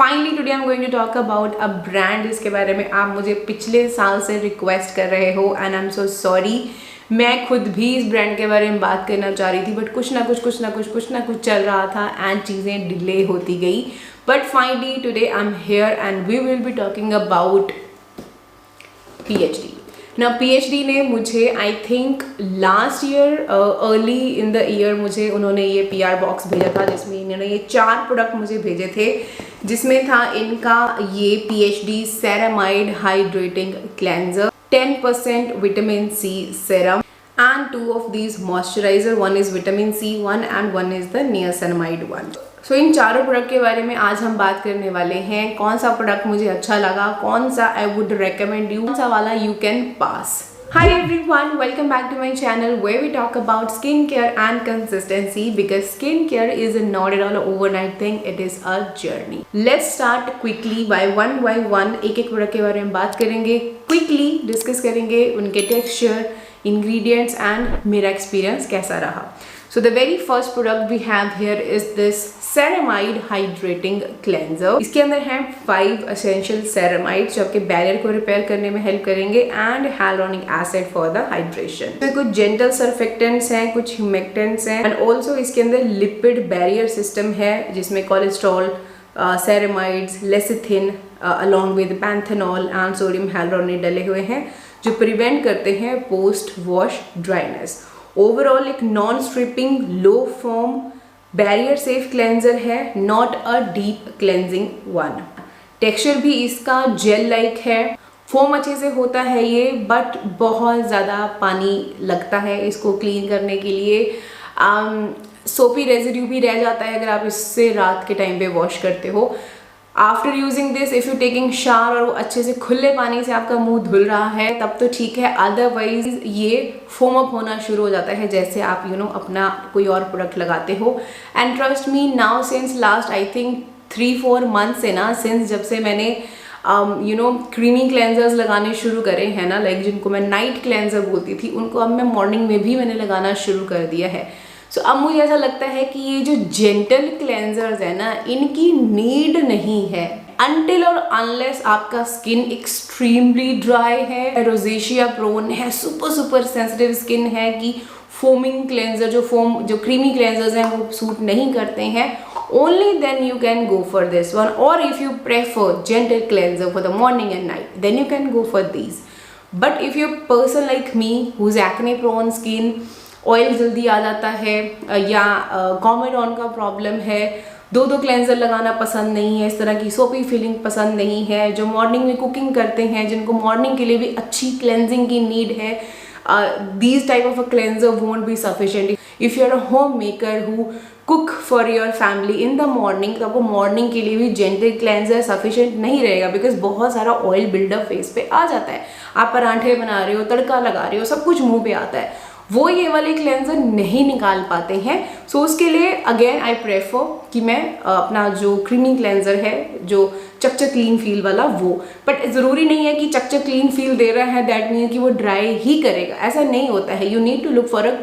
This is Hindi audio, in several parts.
Finally today I am going to talk about a brand जिसके बारे में आप मुझे पिछले साल से रिक्वेस्ट कर रहे हो and I am so sorry. मैं खुद भी इस ब्रांड के बारे में बात करना चाह रही थी बट कुछ ना कुछ चल रहा था एंड चीज़ें डिले होती गई। But finally today I am here and we will be talking about PhD। ना PhD ने मुझे I think last year early in the year मुझे उन्होंने ये PR बॉक्स भेजा था जिसमें इन्होंने ये 4 प्रोडक्ट मुझे भेजे थे, जिसमें था इनका ये PhD ceramide hydrating cleanser, 10% vitamin C serum and 2 of these moisturizer, one is vitamin C one and one is the niacinamide one। सो इन चारों प्रोडक्ट के बारे में आज हम बात करने वाले हैं। कौन सा प्रोडक्ट मुझे अच्छा लगा, कौन सा आई वुड रेकमेंड यू, कौन सा वाला you can pass. Hi everyone, welcome back to my channel where we talk about skincare and consistency because skincare is not at all an overnight thing, it is a journey। Let's start quickly by one एक एक प्रोडक्ट के बारे में बात करेंगे, क्विकली डिस्कस करेंगे उनके टेक्सचर, इंग्रेडिएंट्स एंड मेरा एक्सपीरियंस कैसा रहा। So the very first product we have here is this ceramide hydrating cleanser। इसके अंदर हैं 5 essential ceramides जो आपके बैरियर को रिपेयर करने में हेल्प करेंगे and hyaluronic acid for the hydration। तो कुछ gentle surfactants हैं, कुछ humectants हैं एंड ऑल्सो इसके अंदर लिपिड बैरियर सिस्टम है जिसमें cholesterol, ceramides, lecithin along with panthenol and sodium hyaluronate डले हुए हैं जो प्रिवेंट करते हैं पोस्ट वॉश ड्राइनेस। ओवरऑल एक नॉन स्ट्रिपिंग, लो फोम, बैरियर सेफ क्लेंजर है, not a deep cleansing one. Texture भी इसका जेल लाइक है, फोम अच्छे से होता है ये बट बहुत ज़्यादा पानी लगता है इसको क्लीन करने के लिए। सोपी रेजिड्यू भी रह जाता है अगर आप इससे रात के टाइम पे वॉश करते हो। After using this if you taking shower और वो अच्छे से खुले पानी से आपका मुंह धुल रहा है तब तो ठीक है, अदरवाइज ये फोम अप होना शुरू हो जाता है जैसे आप अपना कोई और प्रोडक्ट लगाते हो। And trust me now since last I think 3-4 months से ना, सिंस जब से मैंने क्रीमी क्लेंजर्स लगाने शुरू करे हैं ना, लाइक जिनको मैं नाइट क्लेंजर बोलती थी उनको अब मैं मॉर्निंग में भी मैंने लगाना शुरू कर दिया है। सो अब मुझे ऐसा लगता है कि ये जो जेंटल क्लेंजर्स है ना, इनकी नीड नहीं है अनटिल और अनलेस आपका स्किन एक्सट्रीमली ड्राई है, रोजेशिया प्रोन है, सुपर सेंसिटिव स्किन है कि फोमिंग क्लेंजर जो क्रीमी क्लेंजर्स हैं वो सूट नहीं करते हैं। Only then you can go for this one, और if you prefer gentle cleanser for the morning and night then you can go for these. But if you person like me who is acne prone skin, oil जल्दी आ जाता है या कॉमेडॉन का प्रॉब्लम है, 2 क्लेंजर लगाना पसंद नहीं है, इस तरह की सोपी फीलिंग पसंद नहीं है, जो मॉर्निंग में कुकिंग करते हैं जिनको मॉर्निंग के लिए भी अच्छी क्लेंजिंग की नीड है, these type of a cleanser won't be sufficient। if you're a homemaker who cook for your family in the morning तो आपको मॉर्निंग के लिए भी जेंटल क्लेंजर सफिशिएंट नहीं रहेगा बिकॉज बहुत सारा ऑयल बिल्डअप फेस पे आ जाता है। आप पराठे बना रहे हो, तड़का लगा रहे हो, सब कुछ मुंह पे आता है, वो ये वाले क्लेंजर नहीं निकाल पाते हैं। सो उसके लिए अगेन आई प्रेफर कि मैं अपना जो क्रीमी क्लेंजर है जो चकचक क्लीन फील वाला वो, बट ज़रूरी नहीं है कि चकचक क्लीन फील दे रहा है दैट मीन कि वो ड्राई ही करेगा, ऐसा नहीं होता है। You need to look for a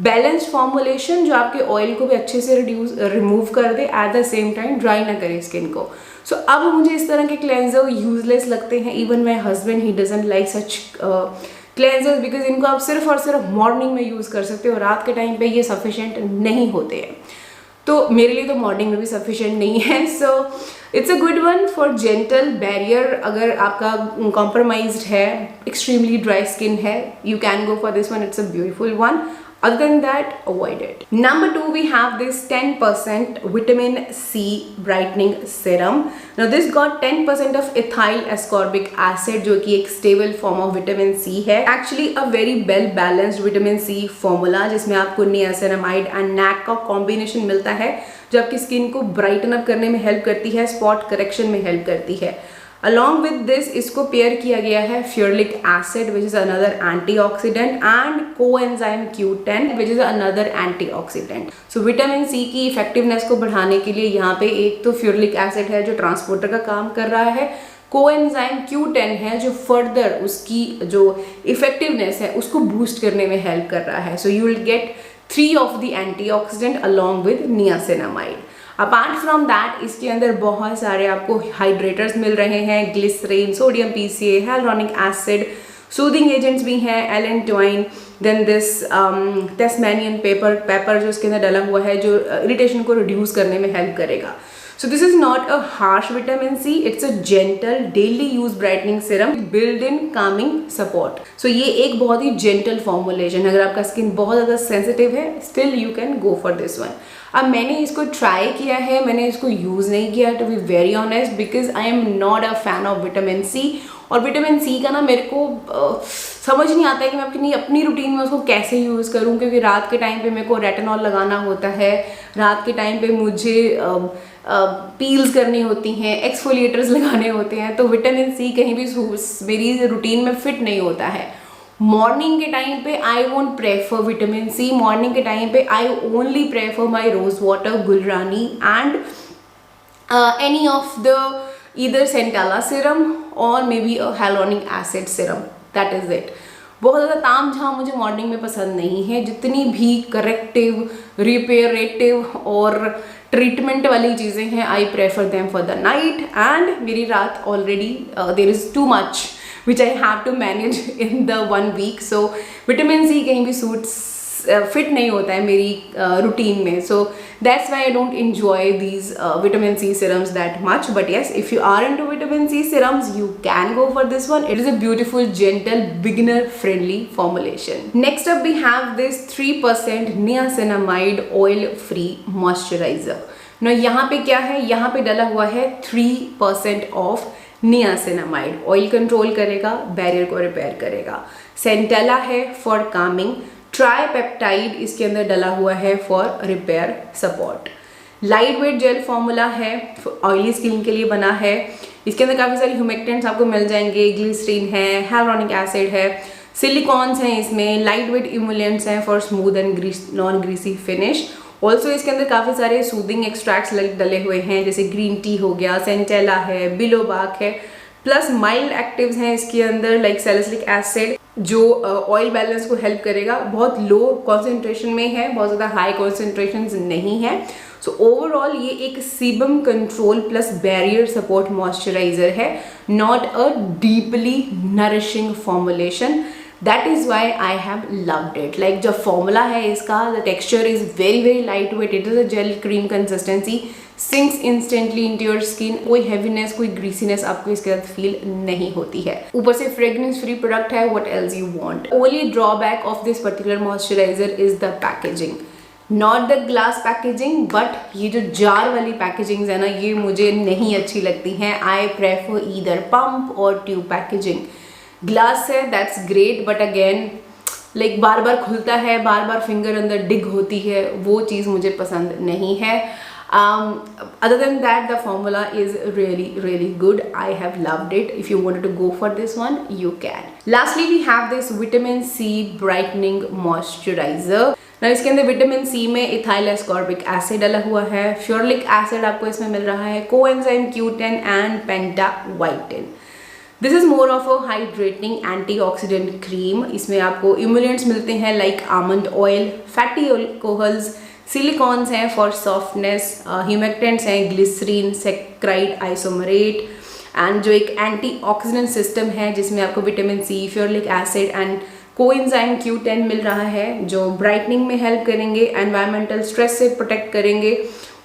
balanced formulation जो आपके ऑयल को भी अच्छे से रिमूव कर दे at the same time dry ना करे स्किन को। सो अब मुझे इस तरह के क्लेंजर यूजलेस लगते हैं। Even my husband he doesn't like such cleansers because इनको आप सिर्फ और सिर्फ मॉर्निंग में यूज़ कर सकते हो, रात के टाइम पे ये सफिशिएंट नहीं होते हैं। तो मेरे लिए तो मॉर्निंग में भी सफिशिएंट नहीं है। So it's a good one for gentle barrier. अगर आपका कॉम्प्रोमाइज्ड है, एक्सट्रीमली ड्राई स्किन है, you can go for this one, it's a beautiful one. Other than that, avoid it। Number 2, we have this 10% vitamin C brightening serum। Now this got 10% of ethyl ascorbic acid जो कि एक stable form of vitamin C है। Actually a very well balanced vitamin C formula जिसमें आपको niacinamide and NAC का combination मिलता है जो आपकी स्किन को ब्राइटन अप करने में हेल्प करती है, स्पॉट करेक्शन में हेल्प करती है। Along with this इसको पेयर किया गया है फ्यूरिक acid which is another antioxidant and coenzyme Q10 which is another antioxidant। So vitamin C की इफेक्टिवनेस को बढ़ाने के लिए यहाँ पे एक तो फ्यूरिक एसिड है जो ट्रांसपोर्टर का काम कर रहा है, कोएंजाइम Q10 है जो फर्दर उसकी जो इफेक्टिवनेस है उसको बूस्ट करने में हेल्प कर रहा है। So you will get 3 of the antioxidant along with niacinamide। Apart from that इसके अंदर बहुत सारे आपको हाइड्रेटर्स मिल रहे हैं, glycerine, sodium PCA, hyaluronic acid, soothing agents भी हैं, allantoin, then this Tasmanian pepper जो इसके अंदर डला हुआ है जो इरिटेशन को रिड्यूस करने में हेल्प करेगा. So this is not a harsh vitamin C, it's a gentle daily use brightening serum built in calming support. So ये एक बहुत ही gentle formulation, अगर आपका स्किन बहुत ज़्यादा सेंसिटिव है still you can go for this one. अब मैंने इसको ट्राई किया है, मैंने इसको यूज़ नहीं किया to be very honest because I am not a fan of vitamin C. और विटामिन सी का ना मेरे को समझ नहीं आता है कि मैं अपनी रूटीन में उसको कैसे यूज़ करूँ, क्योंकि रात के टाइम पे मेरे को रेटिनॉल लगाना होता है, रात के टाइम पे मुझे पील्स करनी होती हैं, एक्सफोलिएटर्स लगाने होते हैं, तो विटामिन सी कहीं भी मेरी रूटीन में फिट नहीं होता है. मॉर्निंग के टाइम पे I won't prefer vitamin C. Morning के टाइम पे I only prefer my rose water, Gulrani and any of the either Centella serum or maybe a hyaluronic acid serum. That is it. बहुत ज़्यादा ताम झाम मुझे मॉर्निंग में पसंद नहीं है. जितनी भी करेक्टिव, रिपेयरेटिव और ट्रीटमेंट वाली चीज़ें हैं I prefer them for the night. And मेरी रात already there is too much which I have to manage in the 1 week. So vitamin C कहीं भी सूट्स फिट नहीं होता है मेरी रूटीन में. So that's why I don't enjoy these vitamin C serums that much. But yes, if you are into vitamin C serums, you can go for this one. It is a beautiful, gentle, beginner friendly formulation. Next up we have this 3% niacinamide oil free moisturizer. Now यहाँ पे क्या है, यहाँ पे डला हुआ है 3% of niacinamide. ऑयल कंट्रोल करेगा, बैरियर को रिपेयर करेगा. सेंटेला है फॉर कामिंग, ट्राईपेप्टाइड इसके अंदर डला हुआ है for repair support. Light weight gel formula है, ऑयली स्किन के लिए बना है. इसके अंदर काफ़ी सारे ह्यूमेक्टेंट्स आपको मिल जाएंगे, ग्लिसरीन है, हाइलुरोनिक एसिड है, सिलिकॉन्स हैं इसमें, लाइट वेट इमुलेंट्स हैं for smooth and non greasy finish. Also इसके अंदर काफ़ी सारे सूदिंग एक्सट्रैक्ट्स डले हुए हैं, जैसे ग्रीन टी हो गया, सेंटेला है, बिलोबाक है, प्लस माइल्ड एक्टिव्स हैं इसके अंदर लाइक सैलिसिलिक एसिड जो ऑयल बैलेंस को हेल्प करेगा. बहुत लो कॉन्सेंट्रेशन में है, बहुत ज़्यादा हाई कॉन्सेंट्रेशन नहीं है. सो ओवरऑल ये एक sebum control plus barrier support moisturiser है, not a deeply nourishing formulation. That is why I have loved it. Like जो फॉर्मूला है इसका, the texture is very very light weight. It is a gel cream consistency, sinks instantly into your skin. कोई हैवीनेस, कोई ग्रीसीनेस आपको इसके साथ फील नहीं होती है. ऊपर से फ्रेग्रेंस फ्री प्रोडक्ट है. What else you want. Only drawback of this particular moisturiser is the packaging, not the glass packaging, but ये जो जार वाली पैकेजिंग है ना, ये मुझे नहीं अच्छी लगती हैं. आई प्रेफर ईदर पंप और ट्यूब पैकेजिंग. ग्लास है that's great, but again like बार बार खुलता है, बार बार फिंगर अंदर डिग होती है, वो चीज़ मुझे पसंद नहीं है. Other than that, the formula is really really good. I have loved it. If you wanted to go for this one, you can. Lastly, we have this vitamin C brightening moisturizer. Now इसके अंदर विटामिन सी में इथाइल एस्कॉर्बिक एसिड डाला हुआ है, फ्योरलिक एसिड आपको इसमें मिल रहा है, coenzyme Q10 and pentavitin. This is more of a hydrating antioxidant cream. इसमें आपको इम्यूलेंट्स मिलते हैं like almond oil, fatty alcohols, silicones हैं फॉर सॉफ्टनेस, ह्यूमेक्टेंट्स हैं, ग्लिसरीन, सेक्राइड आइसोमरेट, एंड जो एक एंटीऑक्सीडेंट सिस्टम है जिसमें आपको vitamin C, ferulic acid and coenzyme Q10 मिल रहा है जो ब्राइटनिंग में हेल्प करेंगे, एनवायरमेंटल स्ट्रेस से प्रोटेक्ट करेंगे.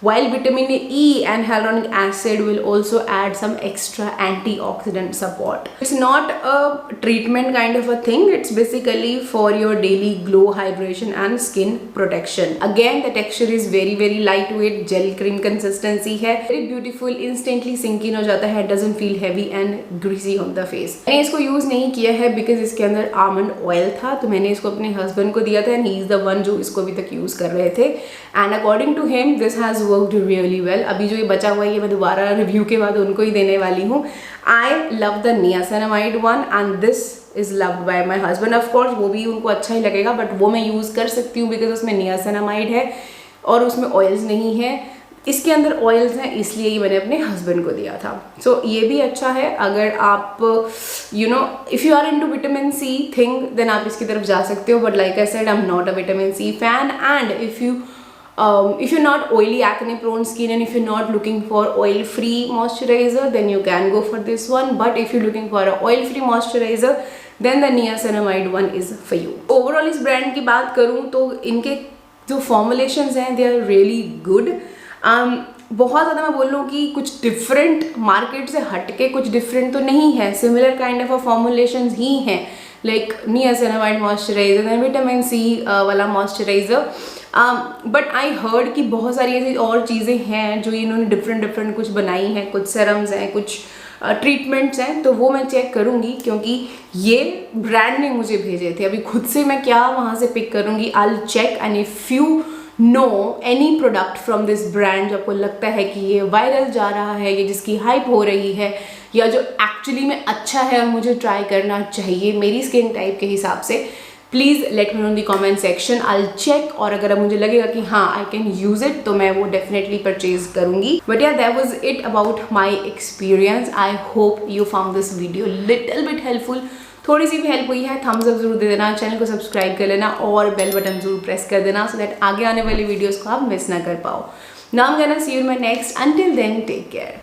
While vitamin E and hyaluronic acid will also add some extra antioxidant support. It's not a treatment kind of a thing. It's basically for your daily glow, hydration and skin protection. Again, the texture is very very lightweight, gel cream consistency है. Very beautiful, instantly sink in हो जाता है. Doesn't feel heavy and greasy on the face. मैंने इसको use नहीं किया है because इसके अंदर almond oil था, तो मैंने इसको अपने husband को दिया था and he is the one जो इसको अभी तक use कर रहे थे. And according to him, this has worked really well. अभी जो ये बचा हुआ है ये मैं दोबारा रिव्यू के बाद उनको ही देने वाली हूँ. I love the niacinamide one and this is loved by my husband. Of course वो भी उनको अच्छा ही लगेगा, बट वो मैं यूज़ कर सकती हूँ बिकॉज उसमें niacinamide है और उसमें ऑयल्स नहीं है. इसके अंदर ऑयल्स हैं, इसलिए ये मैंने अपने हस्बैंड को दिया था. सो ये भी अच्छा है. अगर आप if you are into vitamin C thing then आप इसकी तरफ जा सकते हो. But like I said, I am not a vitamin C fan. And if you if you're not oily acne prone skin and if you're not looking for oil free moisturizer, then you can go for this one. But if you're looking for a oil free moisturizer, then the niacinamide one is for you. Overall इस brand की बात करूँ तो इनके जो formulations हैं they are really good. बहुत ज़्यादा मैं बोल लूँ कि कुछ डिफरेंट मार्केट से हटके कुछ डिफरेंट तो नहीं है, सिमिलर काइंड ऑफ फॉर्मुलेशंस ही हैं, like niacinamide moisturizer and vitamin C वाला मॉइस्चराइजर. बट आई हर्ड कि बहुत सारी ऐसी और चीज़ें हैं जो इन्होंने डिफरेंट कुछ बनाई हैं, कुछ सेरम्स हैं, कुछ ट्रीटमेंट्स हैं, तो वो मैं चेक करूँगी क्योंकि ये ब्रांड ने मुझे भेजे थे. अभी खुद से मैं क्या वहाँ से पिक करूँगी, I will check. And if you know any product from this brand जो आपको लगता है कि ये वायरल जा रहा है, ये जिसकी हाइप हो रही है, या जो एक्चुअली में अच्छा है और मुझे ट्राई करना चाहिए मेरी स्किन टाइप के हिसाब से, please let me know in the comment section. I will check, और अगर मुझे लगेगा कि हाँ आई कैन यूज़ इट तो मैं वो डेफिनेटली परचेज करूँगी. बट या that was it about my experience. I hope you found this video little bit helpful. थोड़ी सी भी हेल्प हुई है, थम्स अप जरूर दे देना, चैनल को सब्सक्राइब कर लेना और बेल बटन जरूर प्रेस कर देना सो दैट आगे आने वाली वीडियोस को आप मिस ना कर पाओ. Now I am gonna see you in my next. Until then take care.